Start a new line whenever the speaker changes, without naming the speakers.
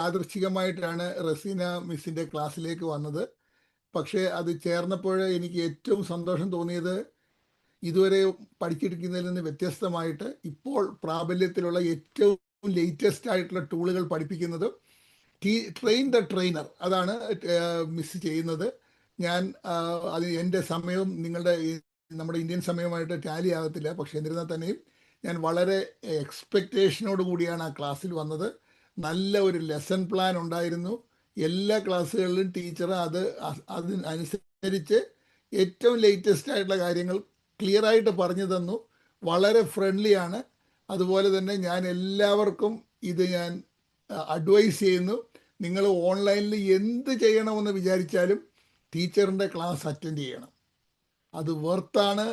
യാദൃച്ഛികമായിട്ടാണ് റസീന മിസ്സിൻ്റെ ക്ലാസ്സിലേക്ക് വന്നത്. പക്ഷേ അത് ചേർന്നപ്പോൾ എനിക്ക് ഏറ്റവും സന്തോഷം തോന്നിയത് ഇതുവരെ പഠിച്ചിരിക്കുന്നതിൽ നിന്ന് വ്യത്യസ്തമായിട്ട് ഇപ്പോൾ പ്രാബല്യത്തിലുള്ള ഏറ്റവും ലേറ്റസ്റ്റ് ആയിട്ടുള്ള ടൂളുകൾ പഠിപ്പിക്കുന്നത്. ട്രെയിൻ ദ ട്രെയിനർ അതാണ് മിസ് ചെയ്യുന്നത്. ഞാൻ അത് എൻ്റെ സമയവും നമ്മുടെ ഇന്ത്യൻ സമയവുമായിട്ട് ടാലി ആകത്തില്ല. പക്ഷേ എന്നിരുന്നാൽ തന്നെയും ഞാൻ വളരെ എക്സ്പെക്റ്റേഷനോട് കൂടിയാണ് ആ ക്ലാസ്സിൽ വന്നത്. നല്ല ഒരു ലെസൺ പ്ലാൻ ഉണ്ടായിരുന്നു. എല്ലാ ക്ലാസ്സുകളിലും ടീച്ചർ അതിനനുസരിച്ച് ഏറ്റവും ലേറ്റസ്റ്റ് ആയിട്ടുള്ള കാര്യങ്ങൾ ക്ലിയറായിട്ട് പറഞ്ഞു തന്നു. വളരെ ഫ്രണ്ട്ലിയാണ്. അതുപോലെ തന്നെ ഞാൻ എല്ലാവർക്കും ഞാൻ അഡ്വൈസ് ചെയ്യുന്നു. നിങ്ങൾ ഓൺലൈനിൽ എന്ത് ചെയ്യണമെന്ന് വിചാരിച്ചാലും ടീച്ചറിൻ്റെ ക്ലാസ് അറ്റൻഡ് ചെയ്യണം. അത് വെർത്താണ്.